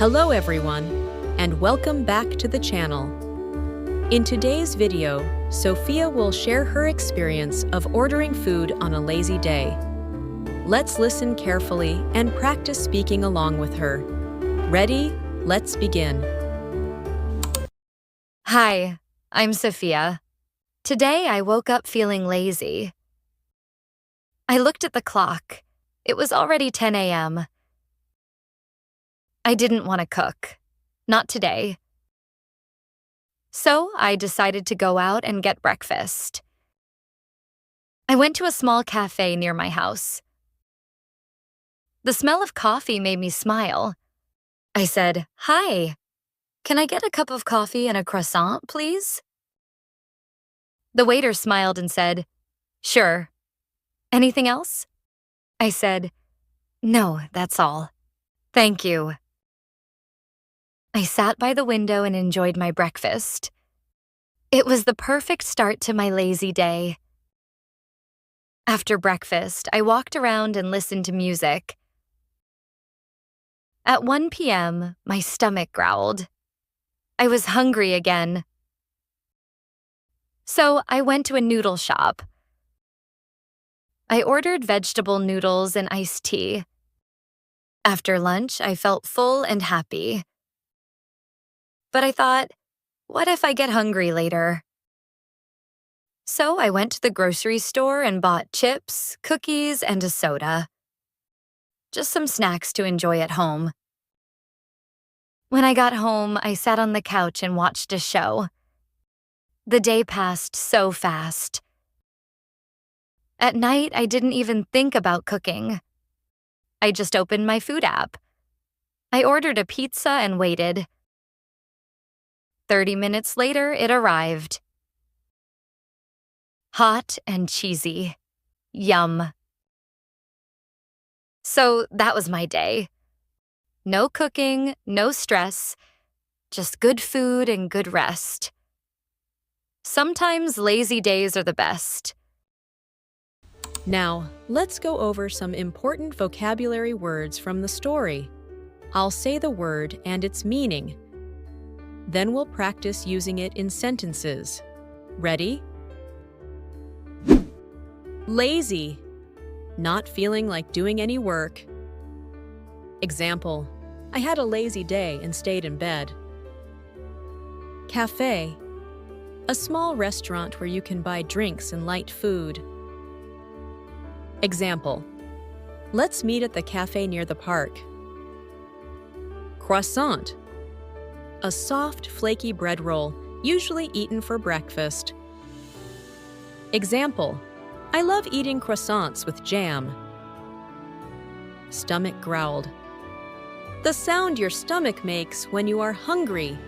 Hello everyone, and welcome back to the channel. In today's video, Sophia will share her experience of ordering food on a lazy day. Let's listen carefully and practice speaking along with her. Ready? Let's begin. Hi, I'm Sophia. Today I woke up feeling lazy. I looked at the clock. It was already 10 a.m. I didn't want to cook. Not today. So I decided to go out and get breakfast. I went to a small cafe near my house. The smell of coffee made me smile. I said, "Hi, can I get a cup of coffee and a croissant, please?" The waiter smiled and said, "Sure. Anything else?" I said, "No, that's all. Thank you." I sat by the window and enjoyed my breakfast. It was the perfect start to my lazy day. After breakfast, I walked around and listened to music. At 1 p.m., my stomach growled. I was hungry again. So I went to a noodle shop. I ordered vegetable noodles and iced tea. After lunch, I felt full and happy. But I thought, what if I get hungry later? So I went to the grocery store and bought chips, cookies, and a soda. Just some snacks to enjoy at home. When I got home, I sat on the couch and watched a show. The day passed so fast. At night, I didn't even think about cooking. I just opened my food app. I ordered a pizza and waited. 30 minutes later, it arrived. Hot and cheesy. Yum. So that was my day. No cooking, no stress, just good food and good rest. Sometimes lazy days are the best. Now, let's go over some important vocabulary words from the story. I'll say the word and its meaning. Then we'll practice using it in sentences. Ready? Lazy. Not feeling like doing any work. Example, I had a lazy day and stayed in bed. Cafe. A small restaurant where you can buy drinks and light food. Example, let's meet at the cafe near the park. Croissant. A soft, flaky bread roll, usually eaten for breakfast. Example, I love eating croissants with jam. Stomach growled. The sound your stomach makes when you are hungry.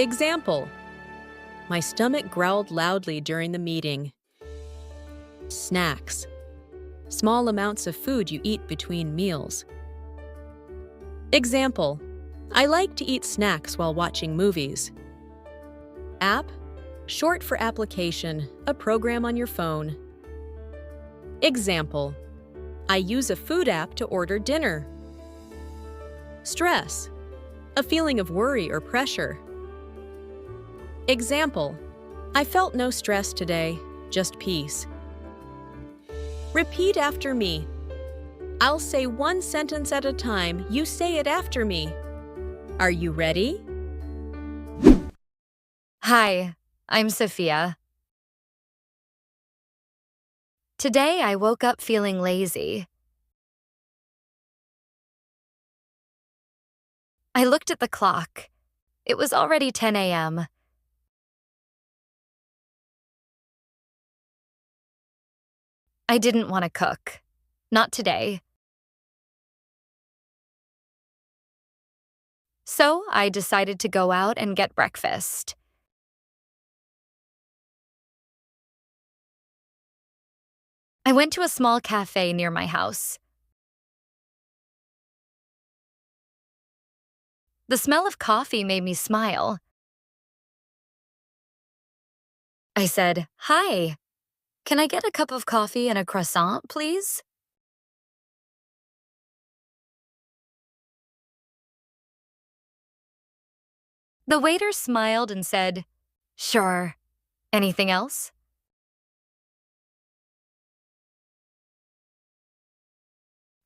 Example, my stomach growled loudly during the meeting. Snacks. Small amounts of food you eat between meals. Example, I like to eat snacks while watching movies. App, short for application, a program on your phone. Example, I use a food app to order dinner. Stress, a feeling of worry or pressure. Example, I felt no stress today, just peace. Repeat after me. I'll say one sentence at a time. You say it after me. Are you ready? Hi, I'm Sophia. Today I woke up feeling lazy. I looked at the clock. It was already 10 a.m. I didn't want to cook. Not today. So I decided to go out and get breakfast. I went to a small cafe near my house. The smell of coffee made me smile. I said, "Hi, can I get a cup of coffee and a croissant, please?" The waiter smiled and said, "Sure. Anything else?"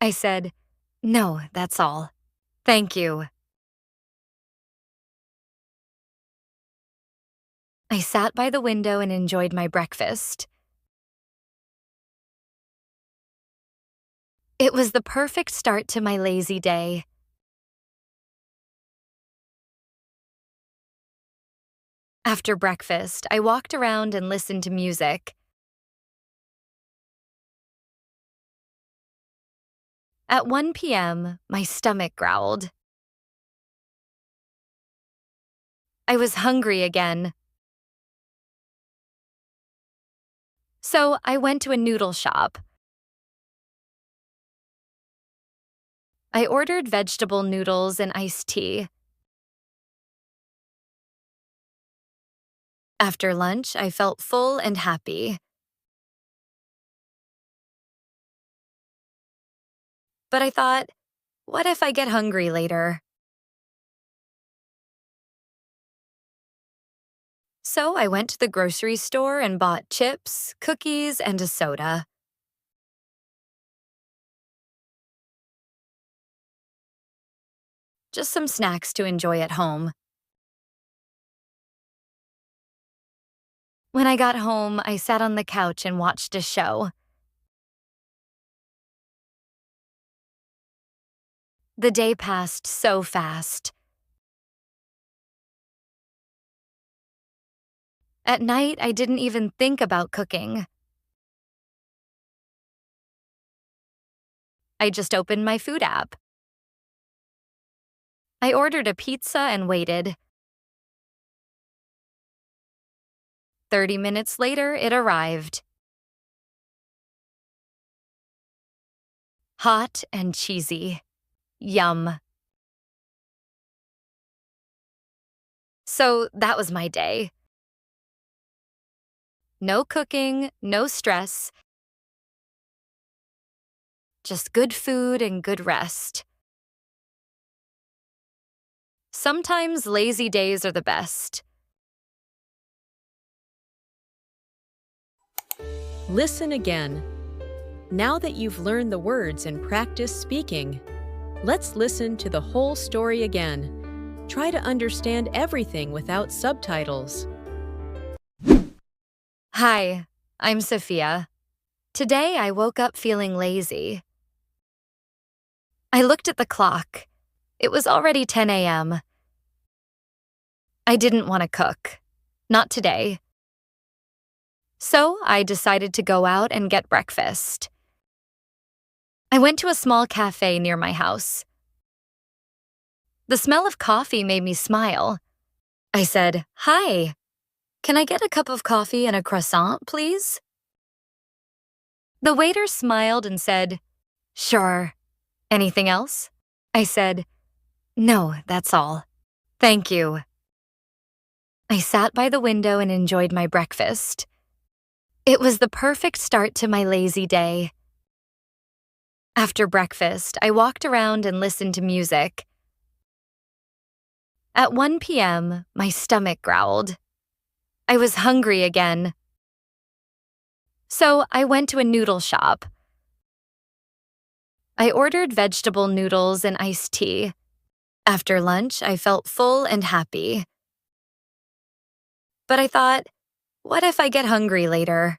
I said, "No, that's all. Thank you." I sat by the window and enjoyed my breakfast. It was the perfect start to my lazy day. After breakfast, I walked around and listened to music. At 1 p.m., my stomach growled. I was hungry again. So I went to a noodle shop. I ordered vegetable noodles and iced tea. After lunch, I felt full and happy. But I thought, what if I get hungry later? So I went to the grocery store and bought chips, cookies, and a soda. Just some snacks to enjoy at home. When I got home, I sat on the couch and watched a show. The day passed so fast. At night, I didn't even think about cooking. I just opened my food app. I ordered a pizza and waited. 30 minutes later, it arrived. Hot and cheesy. Yum. So that was my day. No cooking, no stress. Just good food and good rest. Sometimes lazy days are the best. Listen again. Now that you've learned the words and practiced speaking, let's listen to the whole story again. Try to understand everything without subtitles. Hi, I'm Sophia. Today I woke up feeling lazy. I looked at the clock. It was already 10 a.m. I didn't want to cook. Not today. So I decided to go out and get breakfast. I went to a small cafe near my house. The smell of coffee made me smile. I said, "Hi, can I get a cup of coffee and a croissant, please?" The waiter smiled and said, "Sure. Anything else?" I said, "No, that's all. Thank you." I sat by the window and enjoyed my breakfast. It was the perfect start to my lazy day. After breakfast, I walked around and listened to music. At 1 p.m., my stomach growled. I was hungry again. So I went to a noodle shop. I ordered vegetable noodles and iced tea. After lunch, I felt full and happy. But I thought, what if I get hungry later?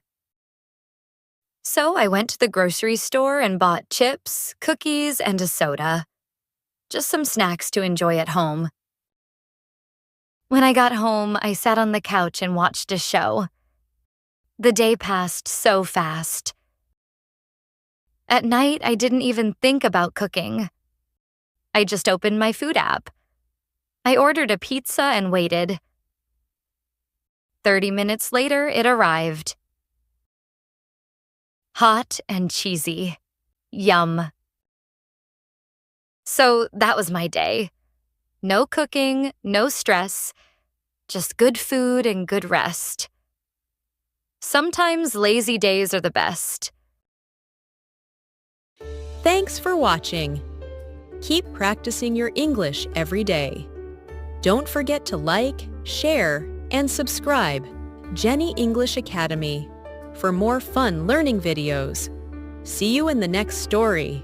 So I went to the grocery store and bought chips, cookies, and a soda. Just some snacks to enjoy at home. When I got home, I sat on the couch and watched a show. The day passed so fast. At night, I didn't even think about cooking. I just opened my food app. I ordered a pizza and waited. 30 minutes later, it arrived. Hot and cheesy. Yum. So that was my day. No cooking, no stress. Just good food and good rest. Sometimes lazy days are the best. Thanks for watching. Keep practicing your English every day. Don't forget to like, share, and subscribe Jenny English Academy for more fun learning videos. See you in the next story.